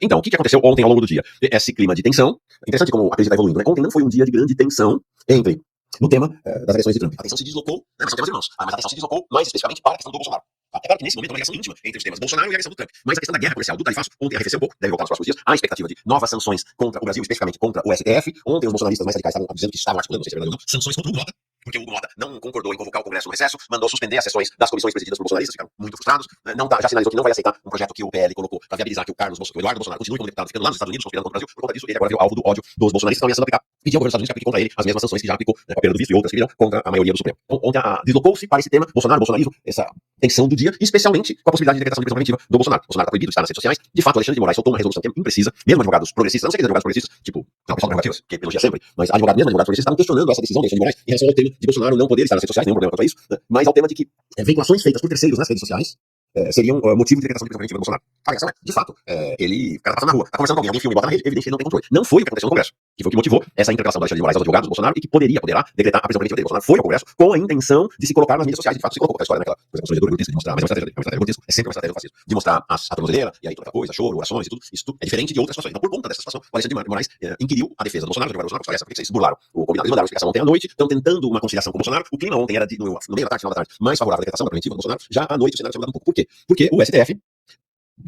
Então, o que aconteceu ontem ao longo do dia? Esse clima de tensão, interessante como a crise está evoluindo, né? Ontem não foi um dia de grande tensão no tema das eleições de Trump. A tensão se deslocou, né, mas são temas irmãos, mas a tensão se deslocou mais especificamente para a questão do Bolsonaro. É claro que nesse momento é uma ligação íntima entre os temas Bolsonaro e a eleição do Trump, mas a questão da guerra comercial do tarifaço ontem arrefeceu um pouco, deve voltar nos próximos dias. Há a expectativa de novas sanções contra o Brasil, especificamente contra o STF. Ontem os bolsonaristas mais radicais estavam dizendo que estavam articulando, não sei se é verdade ou não, sanções contra o Hugo Mota, porque o Hugo Mota não concordou em convocar o Congresso no recesso, mandou suspender as sessões das comissões presididas por bolsonaristas, ficaram muito frustrados, já sinalizou que não vai aceitar um projeto que o PL colocou para viabilizar que o Eduardo Bolsonaro continue como deputado ficando lá nos Estados Unidos, conspirando contra o Brasil. Por conta disso, ele agora virou alvo do ódio dos bolsonaristas, estão ameaçando aplicar, pedir ao governo dos Estados Unidos que aplique contra ele as mesmas sanções que já aplicou, né, com a perda do visto e outras que virão contra a maioria do Supremo. Então, ontem deslocou-se para esse tema, bolsonarismo, essa tensão do dia, especialmente com a possibilidade de decretação de prisão preventiva do Bolsonaro. Bolsonaro está proibido, está nas redes sociais. De fato, Alexandre de Moraes soltou uma resolução que é imprecisa, mesmo advogados progressistas, não sei que advogados progressistas, tipo, não, pessoal prerrogativas, que elogia sempre, mas mesmo advogados progressistas estavam questionando essa decisão de Alexandre de Moraes em relação ao tema de Bolsonaro não poder estar nas redes sociais, nenhum problema quanto a isso, né, mas ao tema de que veiculações feitas por terceiros nas redes sociais seriam motivo de decretação de prisão preventiva do Bolsonaro. A reação é, de fato, o cara tá passando na rua, tá conversando com alguém filma e bota na rede, evidente que ele não tem controle. Não foi o que aconteceu no Congresso, que foi o que motivou essa interpelação do Alexandre de Moraes aos advogados do Bolsonaro e que poderá decretar a prisão preventiva dele. Bolsonaro foi ao Congresso com a intenção de se colocar nas mídias sociais, de fato se colocou, a história naquela coisa constrangedora, grotesca, de mostrar, mas é uma estratégia grotesca, é sempre uma estratégia do fascismo, de mostrar a tornozeleira e aí toda aquela coisa, choro, orações e tudo, isso tudo é diferente de outras situações. Então, por conta dessa situação, o Alexandre de Moraes inquiriu a defesa do Bolsonaro, porque vocês burlaram o combinado, eles mandaram a explicação ontem à noite, estão tentando uma conciliação com o Bolsonaro, o clima ontem era no meio da tarde, final da tarde, mais favorável à decretação da preventiva do Bolsonaro, já à noite o cenário tinha mudado um pouco. Por quê? Porque o STF,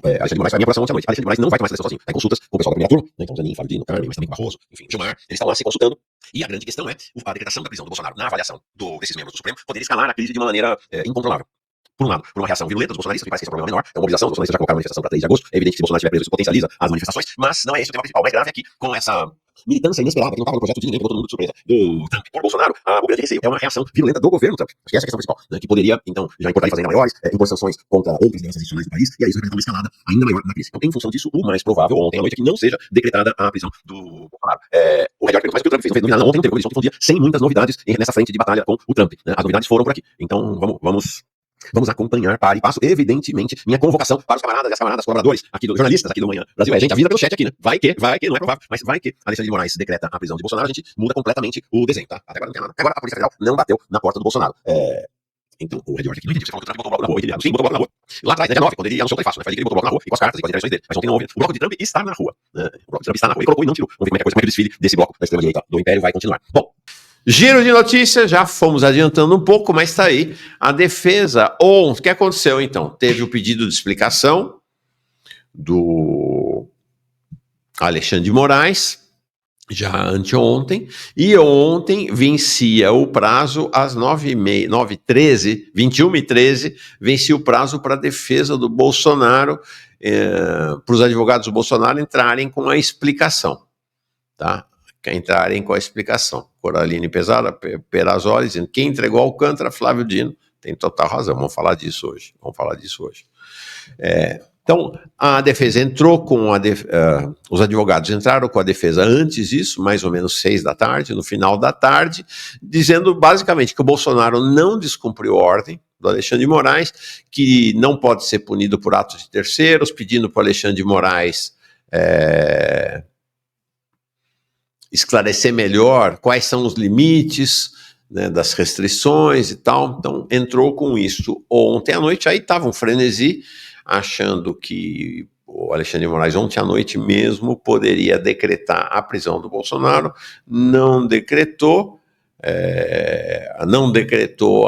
Alexandre de Moraes vai à minha apuração ontem à noite. Alexandre de Moraes não vai tomar essa decisão sozinho. Tem consultas com o pessoal da primeira turma, né, então Zanin, Fábio Dino, Carmen, mas também com Barroso, enfim, Gilmar, eles estão lá se consultando. E a grande questão é a decretação da prisão do Bolsonaro na avaliação desses membros do Supremo poderia escalar a crise de uma maneira incontrolável. Por um lado, por uma reação virulenta dos bolsonaristas, que parece que esse é um problema menor, é uma mobilização, os bolsonaristas já colocaram a manifestação para 3 de agosto, é evidente que se Bolsonaro estiver preso, isso potencializa as manifestações, mas não é esse o tema principal. O mais grave é que, com essa militância inesperada, que não estava no projeto de ninguém, que botou todo mundo de surpresa, do Trump por Bolsonaro, o grande receio é uma reação virulenta do governo Trump. Acho que essa é a questão principal, né, que poderia, então, já importar fazer ainda maiores, impor sanções contra outras lideranças institucionais do país, e aí isso representa uma escalada ainda maior na crise. Então, em função disso, o mais provável ontem à noite é que não seja decretada a prisão do Bolsonaro. O Red York, mais que o Trump fez dominar ontem, teve um dia sem muitas novidades nessa frente de batalha com o Trump, né? As novidades foram por aqui. Então, vamos acompanhar para e passo, evidentemente, minha convocação para os camaradas e as camaradas colaboradores aqui jornalistas aqui do Manhã Brasil. Gente, avisa pelo chat aqui, né? Vai que, não é provável, mas vai que Alexandre de Moraes decreta a prisão de Bolsonaro, a gente muda completamente o desenho, tá? Até agora não tem nada. Agora a Polícia Federal não bateu na porta do Bolsonaro. Então, o Red York aqui não entendi. Você falou que o Trump botou o bloco na rua, sim, botou o bloco na rua. Lá atrás, né, dia 9, quando ele ia no seu fácil, né? Faz que ele botou o bloco na rua e com as cartas e com as direções dele. Mas ontem não houve. O bloco de Trump está na rua. Né? O bloco de Trump está na rua. Ele colocou e não tirou. Vamos ver como é que o desfile desse bloco da extrema-direita do Império vai continuar. Bom, giro de notícias, já fomos adiantando um pouco, mas está aí. A defesa, o que aconteceu então? Teve o pedido de explicação do Alexandre de Moraes, já anteontem, e ontem vencia o prazo às 21h13, vencia o prazo para a defesa do Bolsonaro, para os advogados do Bolsonaro entrarem com a explicação, tá? Entrarem com a explicação. Coraline Perazzoli dizendo, quem entregou Alcântara, Flávio Dino, tem total razão, vamos falar disso hoje. Então, a defesa entrou com os advogados entraram com a defesa antes disso, mais ou menos 6 da tarde, no final da tarde, dizendo basicamente que o Bolsonaro não descumpriu a ordem do Alexandre de Moraes, que não pode ser punido por atos de terceiros, pedindo para o Alexandre de Moraes esclarecer melhor quais são os limites, né, das restrições e tal. Então, entrou com isso ontem à noite, aí estava um frenesi, achando que o Alexandre de Moraes ontem à noite mesmo poderia decretar a prisão do Bolsonaro, não decretou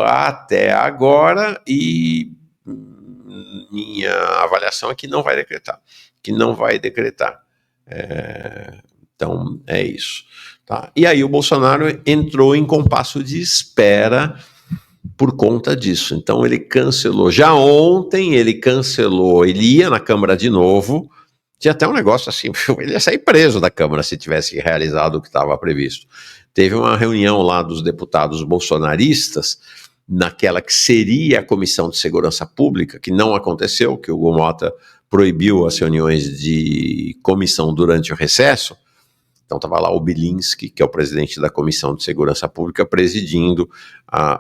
até agora e minha avaliação é que não vai decretar, então é isso, tá? E aí o Bolsonaro entrou em compasso de espera por conta disso. Então ele cancelou, já ontem ele ia na Câmara de novo, tinha até um negócio assim, ele ia sair preso da Câmara se tivesse realizado o que estava previsto. Teve uma reunião lá dos deputados bolsonaristas, naquela que seria a Comissão de Segurança Pública, que não aconteceu, que o Hugo Mota proibiu as reuniões de comissão durante o recesso. Então estava lá o Bilinski, que é o presidente da Comissão de Segurança Pública, presidindo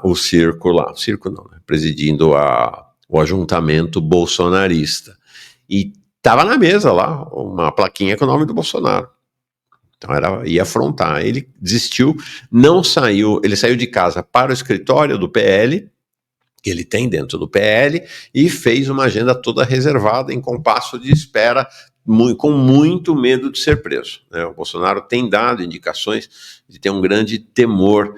o circo lá. Circo não, né? Presidindo o ajuntamento bolsonarista. E estava na mesa lá uma plaquinha com o nome do Bolsonaro. Então ia afrontar. Ele desistiu, não saiu, ele saiu de casa para o escritório do PL, que ele tem dentro do PL, e fez uma agenda toda reservada, em compasso de espera, com muito medo de ser preso, né? O Bolsonaro tem dado indicações de ter um grande temor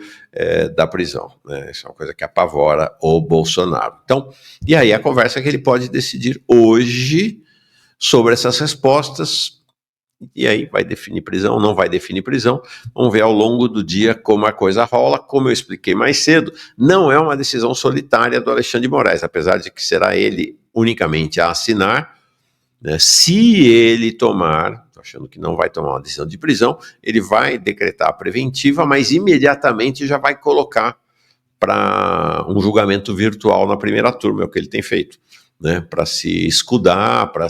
da prisão, né? Isso é uma coisa que apavora o Bolsonaro. Então, e aí a conversa é que ele pode decidir hoje sobre essas respostas, e aí vai definir prisão, não vai definir prisão. Vamos ver ao longo do dia como a coisa rola. Como eu expliquei mais cedo, não é uma decisão solitária do Alexandre de Moraes, apesar de que será ele unicamente a assinar, né? Se ele tomar, tô achando que não vai tomar uma decisão de prisão, ele vai decretar a preventiva, mas imediatamente já vai colocar para um julgamento virtual na primeira turma, é o que ele tem feito, né? Para se escudar, para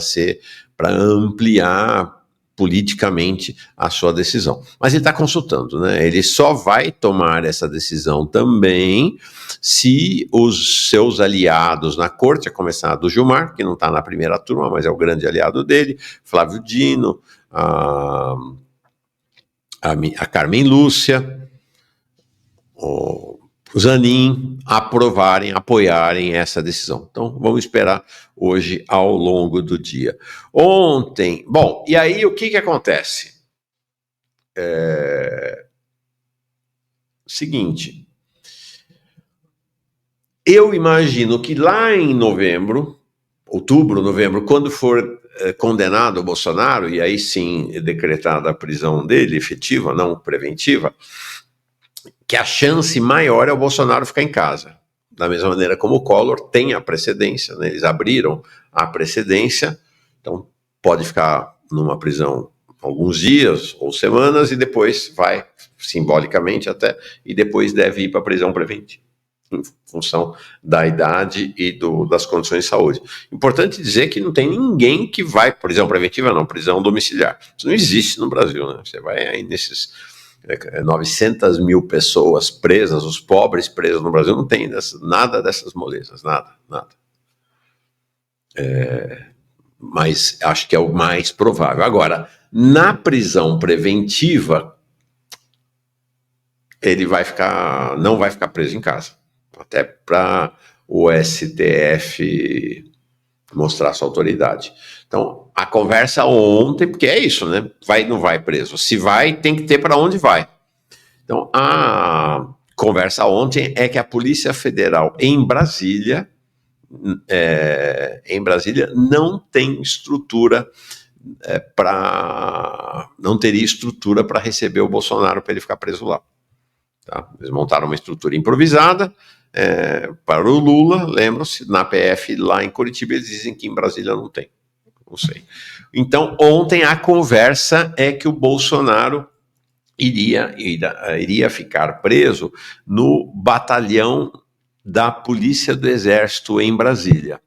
ampliar politicamente a sua decisão. Mas ele está consultando, né? Ele só vai tomar essa decisão também se os seus aliados na corte, a começar do Gilmar, que não está na primeira turma, mas é o grande aliado dele, Flávio Dino, a Carmen Lúcia, o Zanin, apoiarem essa decisão. Então, vamos esperar hoje ao longo do dia. Ontem, bom, e aí o que acontece? Seguinte, eu imagino que lá em outubro, novembro, quando for condenado o Bolsonaro, e aí sim decretada a prisão dele, efetiva, não preventiva, que a chance maior é o Bolsonaro ficar em casa. Da mesma maneira como o Collor tem a precedência, né? Eles abriram a precedência, então pode ficar numa prisão alguns dias ou semanas e depois vai, simbolicamente até, e depois deve ir para a prisão preventiva, em função da idade e das condições de saúde. Importante dizer que não tem ninguém que vai, prisão preventiva não, prisão domiciliar. Isso não existe no Brasil, né? Você vai aí nesses 900 mil pessoas presas, os pobres presos no Brasil, não tem nada dessas molezas, nada. Mas acho que é o mais provável. Agora, na prisão preventiva, ele não vai ficar preso em casa, até para o STF mostrar sua autoridade. Então, a conversa ontem, porque é isso, né? Não vai preso. Se vai, tem que ter para onde vai. Então, a conversa ontem é que a Polícia Federal em Brasília não tem estrutura não teria estrutura para receber o Bolsonaro para ele ficar preso lá. Tá? Eles montaram uma estrutura improvisada para o Lula, lembram-se, na PF lá em Curitiba eles dizem que em Brasília não tem. Não sei. Então, ontem a conversa é que o Bolsonaro iria ficar preso no batalhão da Polícia do Exército em Brasília,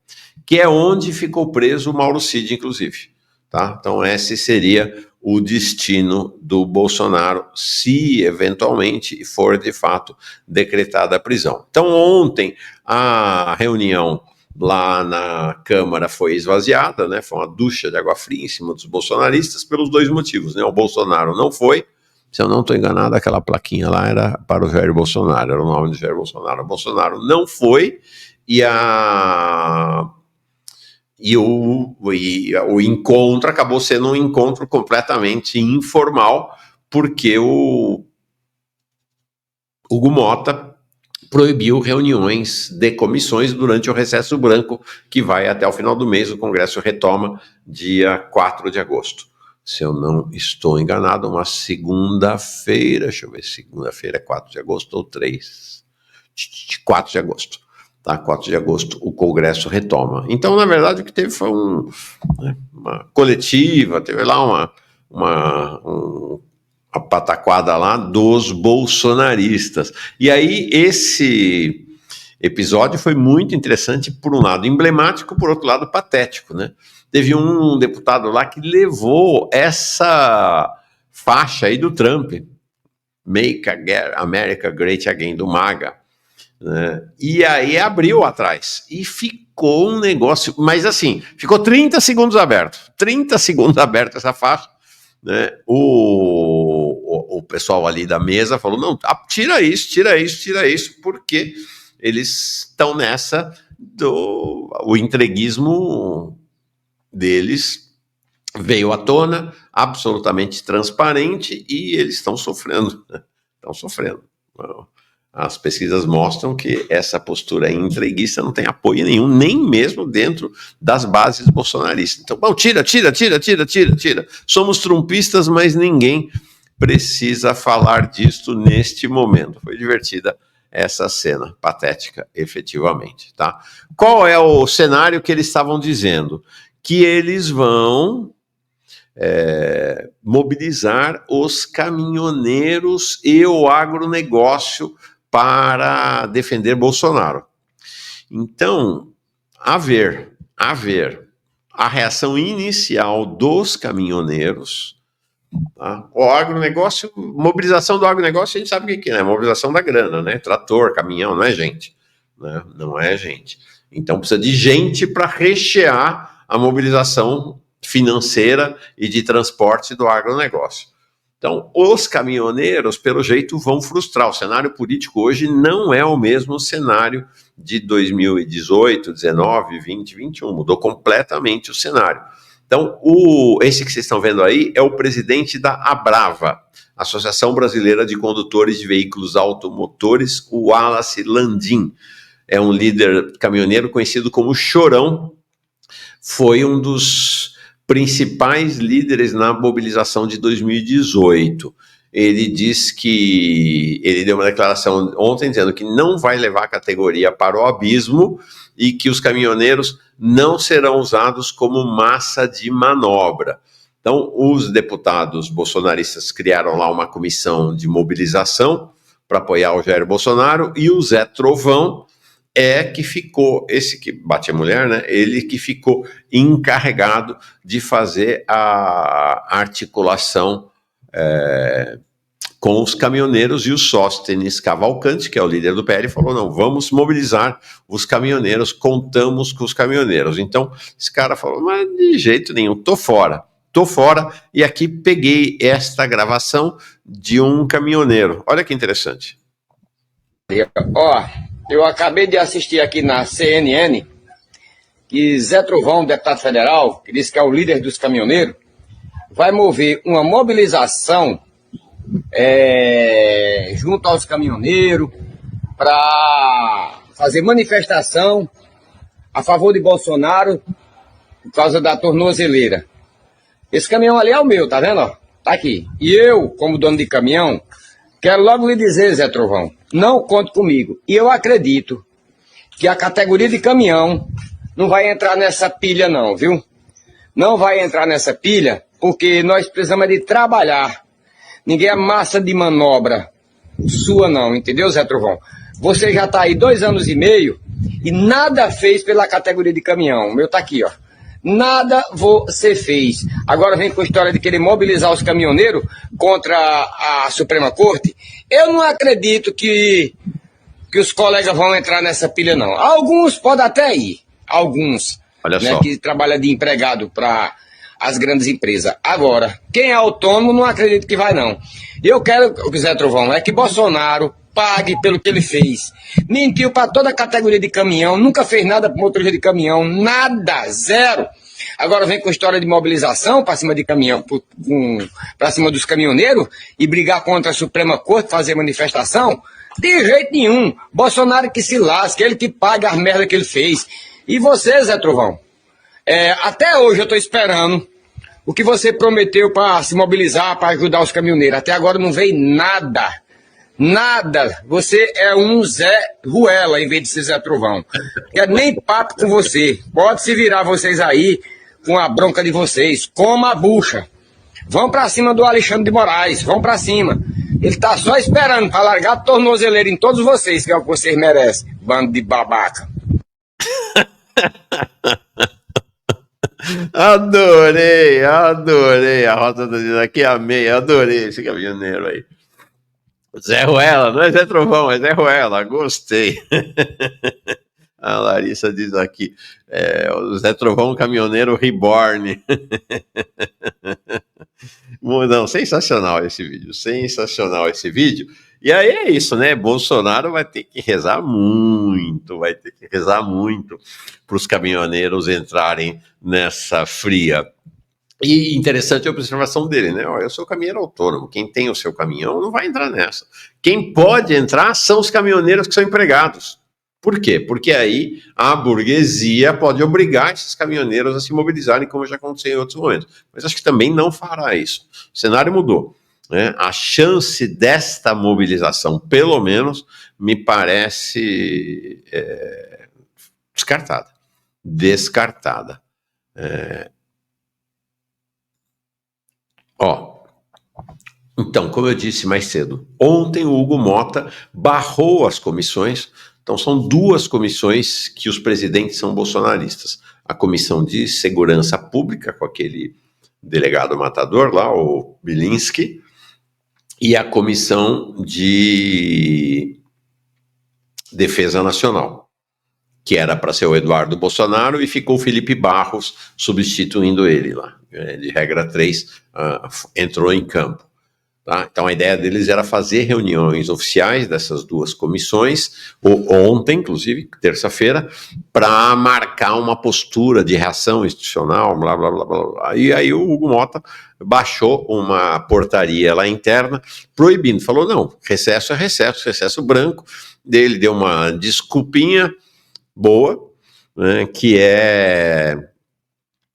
que é onde ficou preso o Mauro Cid, inclusive. Tá? Então, esse seria o destino do Bolsonaro, se eventualmente for de fato decretada a prisão. Então, ontem, a reunião lá na Câmara foi esvaziada, né? Foi uma ducha de água fria em cima dos bolsonaristas, pelos dois motivos, né? O Bolsonaro não foi, se eu não estou enganado, aquela plaquinha lá era para o Jair Bolsonaro, era o nome de Jair Bolsonaro. O Bolsonaro não foi, o encontro acabou sendo um encontro completamente informal, porque o Hugo Mota proibiu reuniões de comissões durante o recesso branco, que vai até o final do mês. O Congresso retoma dia 4 de agosto. Se eu não estou enganado, uma segunda-feira, deixa eu ver, segunda-feira é 4 de agosto ou 3? 4 de agosto. Tá? 4 de agosto o Congresso retoma. Então, na verdade, o que teve foi uma coletiva, teve lá uma pataquada lá dos bolsonaristas. E aí, esse episódio foi muito interessante, por um lado emblemático, por outro lado patético, né? Teve um deputado lá que levou essa faixa aí do Trump, Make America Great Again, do MAGA, né? E aí abriu atrás e ficou um negócio, mas assim, ficou 30 segundos aberto essa faixa, né? O pessoal ali da mesa falou, não, tira isso, porque eles estão nessa o entreguismo deles veio à tona, absolutamente transparente, e eles estão sofrendo, né? Estão sofrendo. As pesquisas mostram que essa postura entreguista não tem apoio nenhum, nem mesmo dentro das bases bolsonaristas. Então, bom, tira. Somos trumpistas, mas ninguém precisa falar disto neste momento. Foi divertida essa cena, patética, efetivamente, tá? Qual é o cenário que eles estavam dizendo? Que eles vão mobilizar os caminhoneiros e o agronegócio para defender Bolsonaro. Então, a ver a reação inicial dos caminhoneiros. Tá? O agronegócio, mobilização do agronegócio, a gente sabe o que é, né? Mobilização da grana, né? Trator, caminhão, não é gente. Né? Não é gente. Então precisa de gente para rechear a mobilização financeira e de transporte do agronegócio. Então, os caminhoneiros, pelo jeito, vão frustrar. O cenário político hoje não é o mesmo cenário de 2018, 19, 20, 21. Mudou completamente o cenário. Então, esse que vocês estão vendo aí é o presidente da Abrava, Associação Brasileira de Condutores de Veículos Automotores, o Wallace Landim. É um líder caminhoneiro conhecido como Chorão. Foi um dos principais líderes na mobilização de 2018. Ele diz que ele deu uma declaração ontem dizendo que não vai levar a categoria para o abismo e que os caminhoneiros não serão usados como massa de manobra. Então, os deputados bolsonaristas criaram lá uma comissão de mobilização para apoiar o Jair Bolsonaro, e o Zé Trovão que ficou, esse que bate a mulher, né? Ele que ficou encarregado de fazer a articulação com os caminhoneiros, e o Sóstenes Cavalcante, que é o líder do PL, falou: não, vamos mobilizar os caminhoneiros, contamos com os caminhoneiros. Então, esse cara falou: mas de jeito nenhum, tô fora, e aqui peguei esta gravação de um caminhoneiro. Olha que interessante. Ó, eu acabei de assistir aqui na CNN que Zé Trovão, deputado federal, que disse que é o líder dos caminhoneiros, vai mover uma mobilização junto aos caminhoneiros para fazer manifestação a favor de Bolsonaro por causa da tornozeleira. Esse caminhão ali é o meu, tá vendo? Ó? Tá aqui. E eu, como dono de caminhão, quero logo lhe dizer, Zé Trovão, não conte comigo. E eu acredito que a categoria de caminhão não vai entrar nessa pilha não, viu? Não vai entrar nessa pilha porque nós precisamos de trabalhar. Ninguém é massa de manobra sua não, entendeu, Zé Trovão? Você já está aí 2 anos e meio e nada fez pela categoria de caminhão. O meu tá aqui, ó. Nada você fez. Agora vem com a história de querer mobilizar os caminhoneiros contra a Suprema Corte. Eu não acredito que os colegas vão entrar nessa pilha, não. Alguns podem até ir. Alguns, né, que trabalham de empregado para as grandes empresas. Agora, quem é autônomo, não acredito que vai, não. Eu quero, Zé Trovão, é que Bolsonaro pague pelo que ele fez. Mentiu para toda a categoria de caminhão, nunca fez nada para motorista de caminhão, nada, zero. Agora vem com história de mobilização para cima de caminhão, para cima dos caminhoneiros e brigar contra a Suprema Corte, fazer manifestação. De jeito nenhum. Bolsonaro que se lasque, ele que paga as merdas que ele fez. E você, Zé Trovão, até hoje eu estou esperando o que você prometeu para se mobilizar, para ajudar os caminhoneiros. Até agora não veio nada. Nada. Você é um Zé Ruela em vez de ser Zé Trovão. Quero nem papo com você. Pode se virar vocês aí com a bronca de vocês. Coma a bucha. Vão pra cima do Alexandre de Moraes. Vão pra cima. Ele tá só esperando para largar a tornozeleira em todos vocês, que é o que vocês merecem. Bando de babaca. Adorei a rota do dia aqui, amei, adorei esse caminhoneiro aí. Zé Ruela, não é Zé Trovão, é Zé Ruela, gostei. A Larissa diz aqui, o Zé Trovão, caminhoneiro reborn. Não, sensacional esse vídeo. E aí é isso, né? Bolsonaro vai ter que rezar muito para os caminhoneiros entrarem nessa fria. E interessante a observação dele, né? Olha, eu sou caminhoneiro autônomo, quem tem o seu caminhão não vai entrar nessa. Quem pode entrar são os caminhoneiros que são empregados. Por quê? Porque aí a burguesia pode obrigar esses caminhoneiros a se mobilizarem, como já aconteceu em outros momentos. Mas acho que também não fará isso. O cenário mudou, né? A chance desta mobilização, pelo menos, me parece descartada. Descartada. Então, como eu disse mais cedo, ontem o Hugo Mota barrou as comissões. Então, são duas comissões que os presidentes são bolsonaristas. A Comissão de Segurança Pública, com aquele delegado matador lá, o Bilinski, e a Comissão de Defesa Nacional, que era para ser o Eduardo Bolsonaro, e ficou o Felipe Barros substituindo ele lá. De regra 3, entrou em campo. Tá? Então a ideia deles era fazer reuniões oficiais dessas duas comissões, ontem, inclusive, terça-feira, para marcar uma postura de reação institucional, blá, blá, blá, blá. E aí o Hugo Mota baixou uma portaria lá interna, proibindo, falou, não, recesso é recesso, recesso branco. Ele deu uma desculpinha boa, né, que é,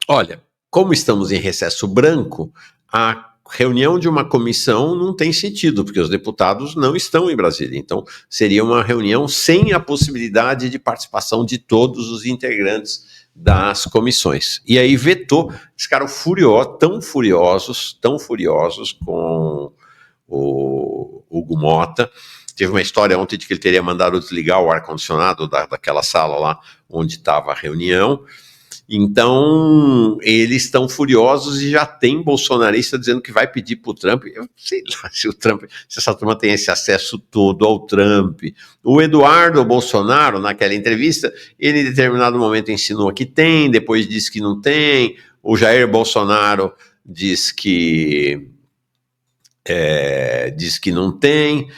olha, como estamos em recesso branco, a reunião de uma comissão não tem sentido, porque os deputados não estão em Brasília. Então, seria uma reunião sem a possibilidade de participação de todos os integrantes das comissões. E aí vetou, eles ficaram tão furiosos com o Hugo Mota. Teve uma história ontem de que ele teria mandado desligar o ar-condicionado daquela sala lá onde estava a reunião. Então, eles estão furiosos e já tem bolsonarista dizendo que vai pedir para o Trump. Eu sei lá se essa turma tem esse acesso todo ao Trump. O Eduardo Bolsonaro, naquela entrevista, ele em determinado momento ensinou que tem, depois disse que não tem. O Jair Bolsonaro diz que não tem.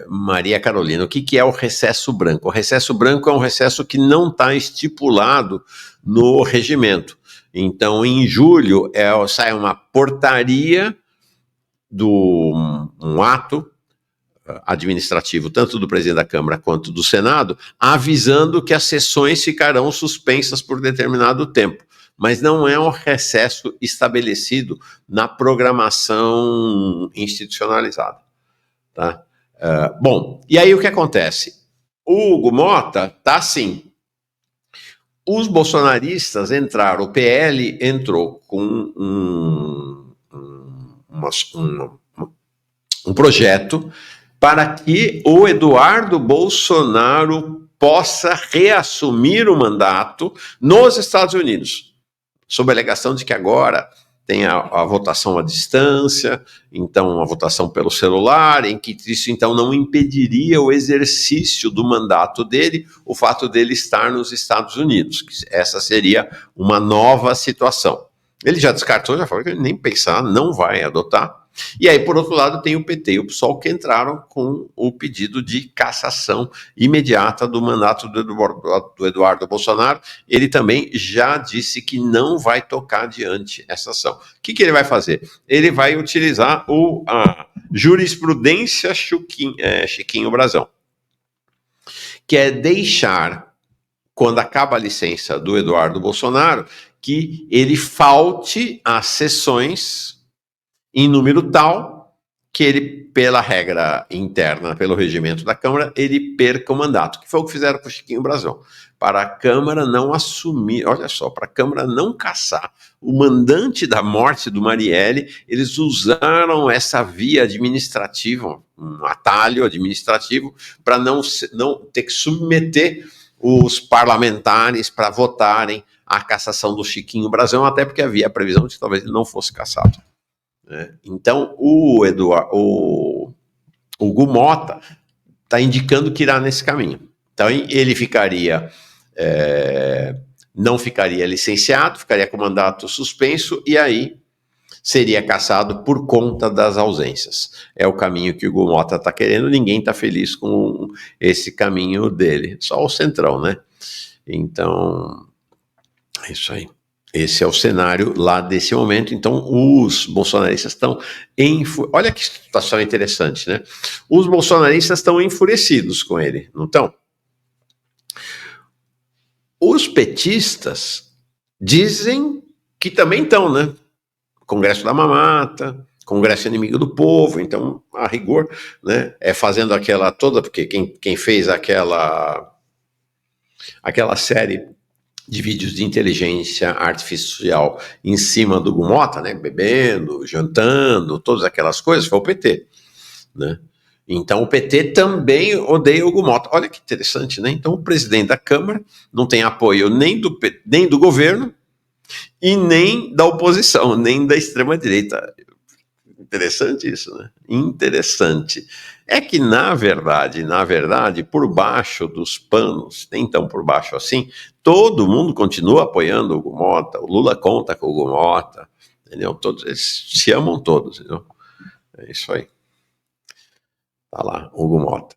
Maria Carolina, o que é o recesso branco? O recesso branco é um recesso que não está estipulado no regimento. Então, em julho, sai uma portaria um ato administrativo, tanto do presidente da Câmara quanto do Senado, avisando que as sessões ficarão suspensas por determinado tempo. Mas não é um recesso estabelecido na programação institucionalizada. Tá? Bom, e aí o que acontece? O Hugo Mota tá assim. Os bolsonaristas entraram, o PL entrou com um projeto para que o Eduardo Bolsonaro possa reassumir o mandato nos Estados Unidos, sob a alegação de que agora tem a votação à distância, então a votação pelo celular, em que isso então não impediria o exercício do mandato dele, o fato dele estar nos Estados Unidos, que essa seria uma nova situação. Ele já descartou, já falou que ele nem pensar, não vai adotar. E aí, por outro lado, tem o PT e o PSOL que entraram com o pedido de cassação imediata do mandato do Eduardo Bolsonaro. Ele também já disse que não vai tocar adiante essa ação. O que ele vai fazer? Ele vai utilizar a jurisprudência Chiquinho Brasão, que é deixar, quando acaba a licença do Eduardo Bolsonaro, que ele falte às sessões em número tal que ele, pela regra interna, pelo regimento da Câmara, ele perca o mandato, que foi o que fizeram com o Chiquinho Brasão, para a Câmara não assumir, olha só, para a Câmara não caçar o mandante da morte do Marielle. Eles usaram essa via administrativa, um atalho administrativo, para não ter que submeter os parlamentares para votarem a cassação do Chiquinho Brasão, até porque havia a previsão de que talvez ele não fosse cassado. Então, o Hugo Mota está indicando que irá nesse caminho. Então, ele não ficaria licenciado, ficaria com o mandato suspenso, e aí seria cassado por conta das ausências. É o caminho que o Hugo Mota está querendo, ninguém está feliz com esse caminho dele, só o Centrão, né? Então, é isso aí. Esse é o cenário lá desse momento. Então, os bolsonaristas estão olha que situação interessante, né? Os bolsonaristas estão enfurecidos com ele, não estão? Os petistas dizem que também estão, né? Congresso da mamata, Congresso inimigo do povo, então, a rigor, né? É fazendo aquela toda, porque quem fez aquela série de vídeos de inteligência artificial em cima do Hugo Motta, né, bebendo, jantando, todas aquelas coisas, foi o PT, né? Então o PT também odeia o Hugo Motta. Olha que interessante, né? Então o presidente da Câmara não tem apoio nem do governo e nem da oposição, nem da extrema-direita. Interessante isso, né? Interessante. É que, na verdade, por baixo dos panos, nem tão por baixo assim, todo mundo continua apoiando o Hugo Motta, o Lula conta com o Hugo Motta, entendeu? Todos, eles se amam todos, entendeu? É isso aí. Tá lá, Hugo Motta.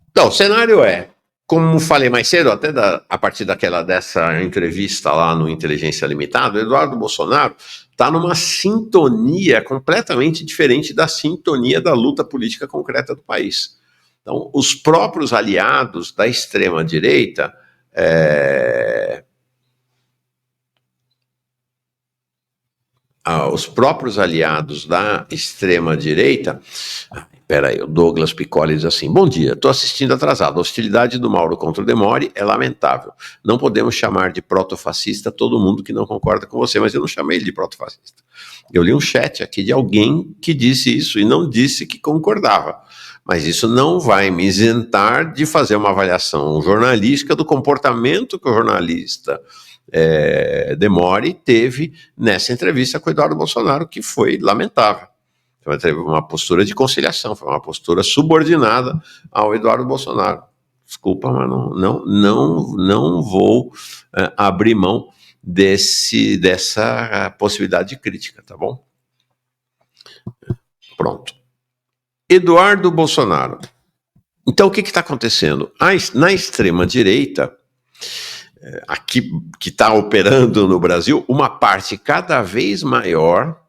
Então, o cenário é, como falei mais cedo, até a partir dessa entrevista lá no Inteligência Limitada, o Eduardo Bolsonaro está numa sintonia completamente diferente da sintonia da luta política concreta do país. Então, os próprios aliados da extrema-direita os próprios aliados da extrema-direita. Peraí, o Douglas Piccoli diz assim: bom dia, estou assistindo atrasado. A hostilidade do Mauro contra o Demore é lamentável. Não podemos chamar de protofascista todo mundo que não concorda com você, mas eu não chamei ele de protofascista. Eu li um chat aqui de alguém que disse isso e não disse que concordava. Mas isso não vai me isentar de fazer uma avaliação jornalística do comportamento que o jornalista Demore teve nessa entrevista com o Eduardo Bolsonaro, que foi lamentável. Teve uma postura de conciliação, foi uma postura subordinada ao Eduardo Bolsonaro. Desculpa, mas não vou abrir mão dessa possibilidade de crítica, tá bom? Pronto. Eduardo Bolsonaro. Então, o que está acontecendo? Na extrema-direita, aqui que está operando no Brasil, uma parte cada vez maior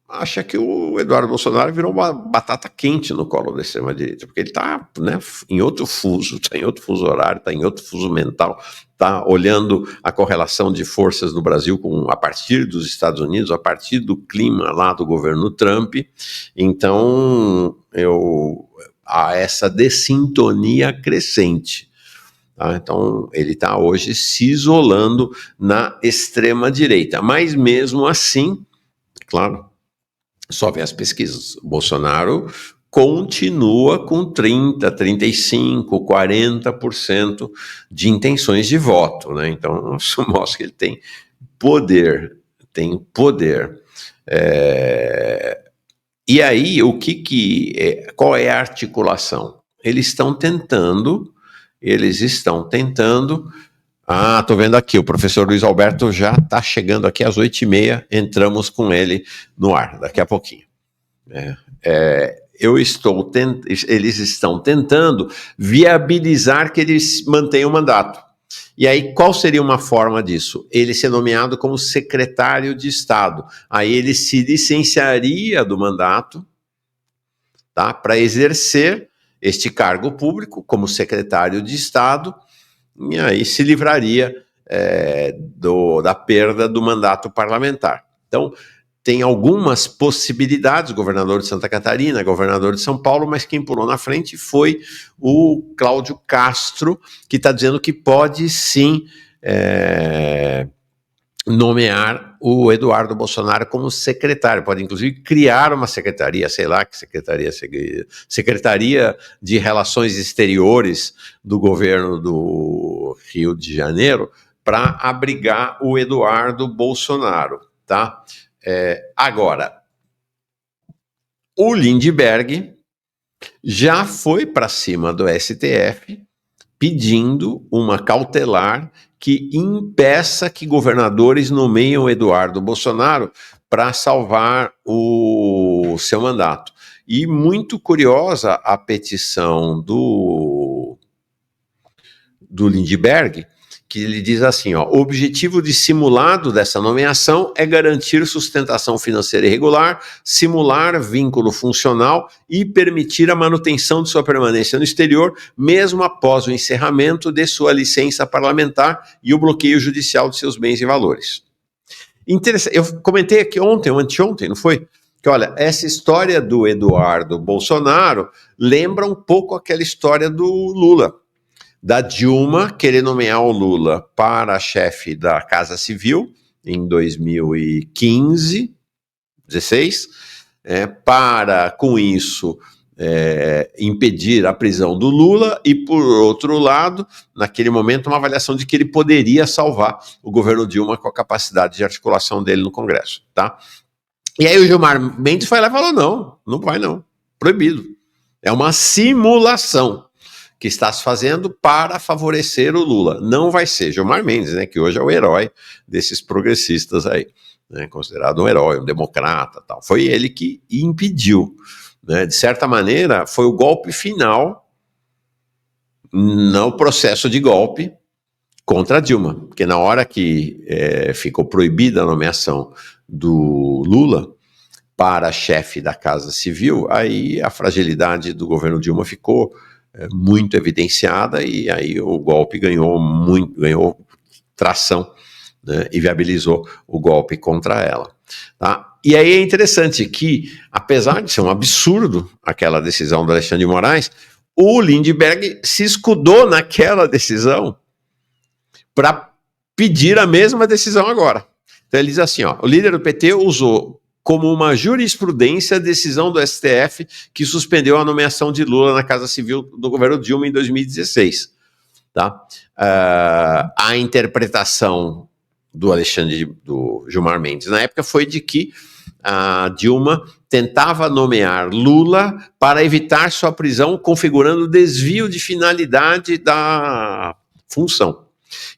acha que o Eduardo Bolsonaro virou uma batata quente no colo da extrema-direita, porque ele está, né, em outro fuso, está em outro fuso horário, está em outro fuso mental, está olhando a correlação de forças no Brasil a partir dos Estados Unidos, a partir do clima lá do governo Trump. Então, há essa dessintonia crescente. Tá? Então, ele está hoje se isolando na extrema-direita, mas mesmo assim, claro, só vê as pesquisas. Bolsonaro continua com 30%, 35%, 40% de intenções de voto, né? Então, isso mostra que ele tem poder, E aí, qual é a articulação? Eles estão tentando. Tô vendo aqui, o professor Luiz Alberto já está chegando aqui às 8h30, entramos com ele no ar, daqui a pouquinho. Eles estão tentando viabilizar que eles mantenham o mandato. E aí, qual seria uma forma disso? Ele ser nomeado como secretário de Estado. Aí ele se licenciaria do mandato, tá, para exercer este cargo público como secretário de Estado, e aí se livraria da perda do mandato parlamentar. Então, tem algumas possibilidades, governador de Santa Catarina, governador de São Paulo, mas quem pulou na frente foi o Cláudio Castro, que está dizendo que pode sim nomear o Eduardo Bolsonaro como secretário, pode inclusive criar uma secretaria, sei lá que Secretaria de Relações Exteriores do governo do Rio de Janeiro, para abrigar o Eduardo Bolsonaro, tá? Agora, o Lindbergh já foi para cima do STF pedindo uma cautelar que impeça que governadores nomeiem o Eduardo Bolsonaro para salvar o seu mandato. E muito curiosa a petição do Lindbergh, que ele diz assim, ó, o objetivo dissimulado dessa nomeação é garantir sustentação financeira irregular, simular vínculo funcional e permitir a manutenção de sua permanência no exterior, mesmo após o encerramento de sua licença parlamentar e o bloqueio judicial de seus bens e valores. Interessante. Eu comentei aqui ontem ou anteontem, não foi? Que, olha, essa história do Eduardo Bolsonaro lembra um pouco aquela história do Lula, da Dilma querer nomear o Lula para chefe da Casa Civil em 2015, 16, para, com isso, impedir a prisão do Lula e, por outro lado, naquele momento, uma avaliação de que ele poderia salvar o governo Dilma com a capacidade de articulação dele no Congresso, tá? E aí o Gilmar Mendes foi lá e falou, não vai não, proibido. É uma simulação que está se fazendo para favorecer o Lula. Não vai ser Gilmar Mendes, né, que hoje é o herói desses progressistas aí, né, considerado um herói, um democrata, tal. Foi ele que impediu, né, de certa maneira, foi o golpe final no processo de golpe contra a Dilma, porque na hora que ficou proibida a nomeação do Lula para chefe da Casa Civil, aí a fragilidade do governo Dilma ficou muito evidenciada e aí o golpe ganhou tração, né, e viabilizou o golpe contra ela. Tá? E aí é interessante que, apesar de ser um absurdo aquela decisão do Alexandre de Moraes, o Lindbergh se escudou naquela decisão para pedir a mesma decisão agora. Então ele diz assim, ó, o líder do PT usou como uma jurisprudência a decisão do STF que suspendeu a nomeação de Lula na Casa Civil do governo Dilma em 2016. Tá? A interpretação do Gilmar Mendes na época foi de que a Dilma tentava nomear Lula para evitar sua prisão, configurando desvio de finalidade da função.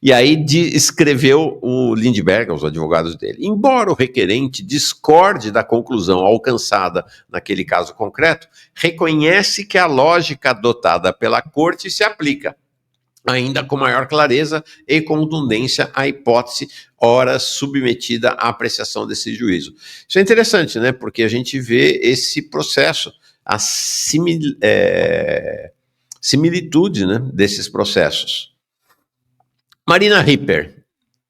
E aí escreveu o Lindbergh, os advogados dele. Embora o requerente discorde da conclusão alcançada naquele caso concreto, reconhece que a lógica adotada pela corte se aplica, ainda com maior clareza e contundência, à hipótese ora submetida à apreciação desse juízo. Isso é interessante, né? Porque a gente vê esse processo, a similitude, né, desses processos. Marina Ripper.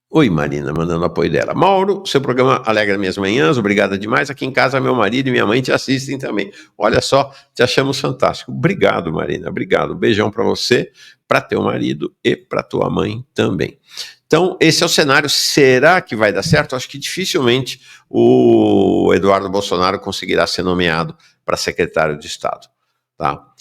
Oi, Marina, mandando apoio dela. Mauro, seu programa alegra minhas manhãs, obrigada demais. Aqui em casa, meu marido e minha mãe te assistem também. Olha só, te achamos fantástico. Obrigado, Marina, obrigado. Um beijão para você, para teu marido e para tua mãe também. Então, esse é o cenário. Será que vai dar certo? Acho que dificilmente o Eduardo Bolsonaro conseguirá ser nomeado para secretário de Estado, tá?